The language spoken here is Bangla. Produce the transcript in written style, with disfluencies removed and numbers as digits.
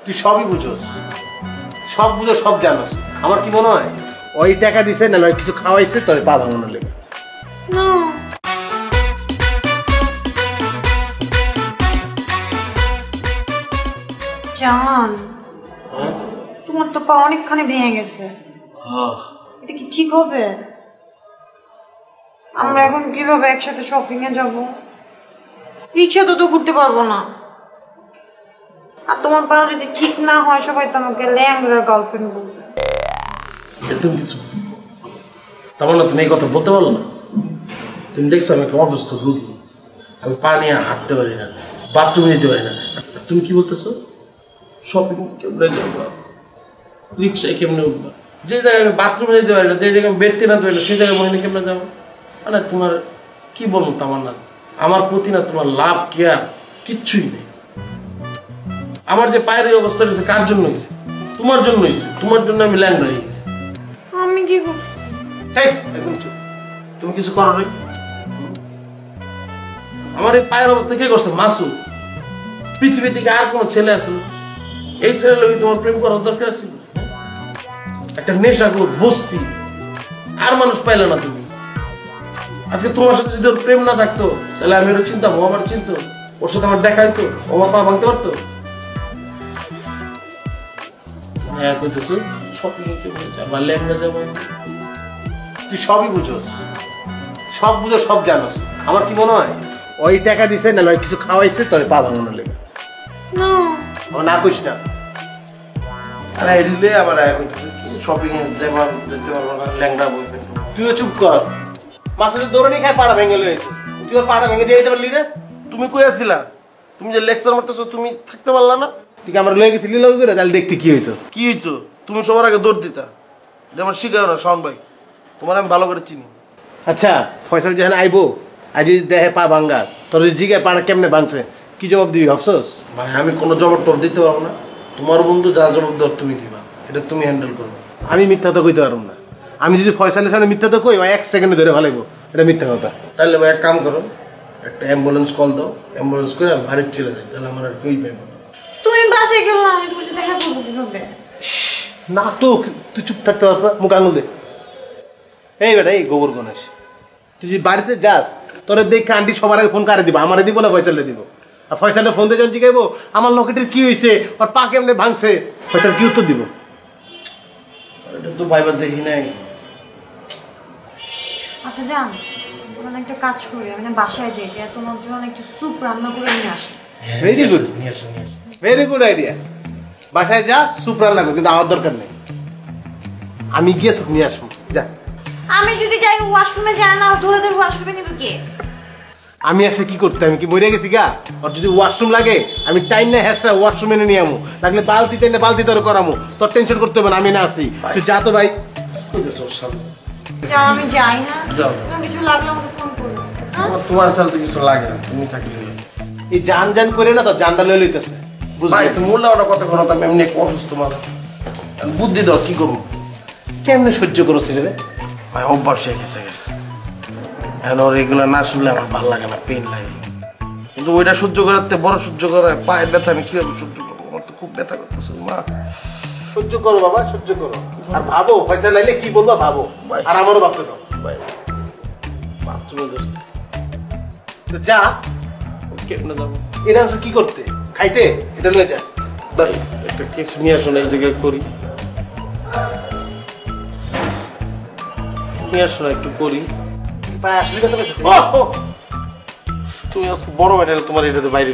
তুই সবই বুঝোস, সব বুঝো, সব জানোস। আমার কি মনে হয় ওই টাকা দিছে না কিছু খাওয়াইছে তোর পা ভাঙানোর লেগে। জান, তোমার তো পা অনেকখানি ভেঙে গেছে, এটা কি ঠিক হবে? আমরা এখন কিভাবে একসাথে শপিং এ যাবো? রিক্সা তো ঘুরতে পারবো না। আর তোমার পা যদি ঠিক না হয় সবাই তো আমাকে ল্যাংড়ার গার্লফ্রেন্ড বলবে। এরকম কিছু তেমন না, তুমি এই কথা বলতে পারলো না? তুমি দেখছো আমি একটা অসুস্থ রুগী, আমি পা নিয়ে হাঁটতে পারি না, বাথরুমে যেতে পারি না। তুমি কি বলতেছো শপিং কেমনে যাবো, রিক্সায় কেমনে উঠবো? যে জায়গায় আমি বাথরুমে যেতে পারি না, যে জায়গায় আমি বেডতে না পারি না, সেই জায়গায় মহিলা কেমনে যাবো? মানে তোমার কি বলবো, তোমার না আমার প্রতি না তোমার লাভ কেয়ার কিচ্ছুই নেই। আমার যে পায়ের এই অবস্থা হয়েছে কার জন্য হয়েছে? তোমার জন্য হয়েছে। তোমার জন্য আমি ল্যাংড়া হয়ে গেছি। আমি কি করব? তুমি কিছু করো নাই। আমার এই পায়ের অবস্থা কে করছে? মাসুম। পৃথিবী থেকে আর কোন ছেলে আছে? এই ছেলের লোক তোমার প্রেম করার দরকার ছিল? একটা নেশাখোর বস্তি, আর মানুষ পাইলে না তুমি। আজকে তোমার সাথে যদি ওর প্রেম না থাকতো তাহলে আমি ওর চিন্তা, ও আমার চিন্তা, ওর সাথে আমার দেখা হইতো, ও আমার পা ভাঙতে পারতো। হ্যাঁ কইতেছো শপিং এ কেমনে যাবা, ল্যাংড়া যাবো? তুই সবই বুঝোস, সব বুঝো, সব জানোস। আমার কি মনে হয় ওই টাকা দিছে না কিছু খাওয়াইছে তোর পা ভাঙানোর লেগে। না কইস না। আরে এদিকে আবার শপিং এ যাবা, যেতে পারবো না, ল্যাংড়া বলবে। তুইও চুপ কর। মাসুদের দৌড়ানি খায় পাড়া ভেঙে লয়েছে, তুই ওর পাড়া ভেঙে দিয়ে দিতে পারলি রে? তুমি কই আসছিলা? তুমি যে লেকচার মারতেছো তুমি থাকতে পারলা না? ঠিক আমরা লয়ে গেছি লিলা করে, তাহলে দেখতে কি হইতো? কি হইতো? তুমি সবার আগে দৌড় দিতা। যেমন শিখাও না শাওন ভাই, তোমার আমি ভালো করে চিনি। আচ্ছা ফয়সাল যখন আইবো, আজ যদি দেহে পা ভাঙ্গা, তোর জিগায় পাড়া কেমনে ভাঙছে, কি জবাব দিবি ভাবছস? মানে আমি কোনো জবাব টব দিতে পারবো না। তোমার বন্ধু যা জবাব দেওয়ার তুমি দিবা, এটা তুমি হ্যান্ডেল করবে। আমি মিথ্যা তো কইতে পারবো না। আমি যদি ফয়সালের সামনে মিথ্যা তো কই, 1 সেকেন্ডে ধরে ভালাইবো, এটা মিথ্যা কথা। তাহলে ভাই এক কাম করো, একটা অ্যাম্বুলেন্স কল দাও, অ্যাম্বুলেন্স করে আমি বাড়িতে চলে যাই, তাহলে আমার আর কেউই পাইব। তুমি বাসায় গেল না, আমি তোমার সাথে দেখা করবো কিভাবে? না তো তুই চুপ থাকতে পারছ না, মুখ আঙুল দে। এই বেটা এই গোবর গণেশ, তুই যদি বাড়িতে যাস তোর দেখে আন্টি সবার আগে ফোন কারে দিব, আমারে দিব না ফয়সালে দিব? আর ফয়সালে ফোন দিয়ে যখন জিগাইবো আমার লকেটের কি হয়েছে, ওর পা কেমনে ভাঙছে, ফয়সাল কি উত্তর দিব? এটা তো ভাইবার দেখি নাই। আচ্ছা জান, মানে একটা কাজ করি, আমি না বাসায় যাই, যে তোমার জন্য একটু স্যুপ রান্না করে নিয়ে আসি। Very good, very good idea. বাসায় যা, স্যুপ রান্না কর, কিন্তু আমার দরকার নেই। আমি গিয়ে স্যুপ নিয়ে আসবো, যা। আমি যদি যাই ওয়াশরুমে যাই না, ধরে ধরে ওয়াশরুমে নিবে কে? আমি আছে কি করতে, আমি কি মরে গেছি গা? আর যদি ওয়াশরুম লাগে আমি টাইম না হ্যাসরা ওয়াশরুমে নিয়ে আমু, লাগলে বালতিতে না বালতি তোর করামু, তোর টেনশন করতে হবে না, আমি না আসি। তুই যা তো ভাই। আমি যাই না, কিছু লাগলে আমাকে ফোন করো। তোমার ছাড়া তো কিছু লাগে না, তুমি থাকলে এই জান জান করে না তো জানটা লয়ে লইতেছে। ভাই তুমি মোল্লা ওটা কথা কোনো, আমি এমনি অসুস্থ মানুষ, বুদ্ধি দাও কি করবো? কেমনে সহ্য করো ছেলে রে? ভাই অভ্যাস হয়ে গেছে, এখন ওর এগুলো না শুনলে আমার ভালো লাগে না, পেন লাগে। কিন্তু ওইটা সহ্য করাতে বড় সহ্য করা, পায়ে ব্যথা আমি কিভাবে সহ্য করবো? আমার তো খুব ব্যথা করতেছে মা। সহ্য করো বাবা, সহ্য করো, আর ভাবো পয়সা লাইলে কি বলবা ভাবো, আর আমারও ভাবতে দাও। ভাই বাথরুমে বসছে, যা কেমনে যাবো? এর আনসার কি করতে, খাইতে? এটা লয়ে যা, ভাই একটা কিছু নিয়ে আসো না, এই জায়গায় করি নিয়ে আসো না, একটু করি। পায়ে আসলে তুমি আজকে বড় মেডেল, তোমার এটাতে বাইরে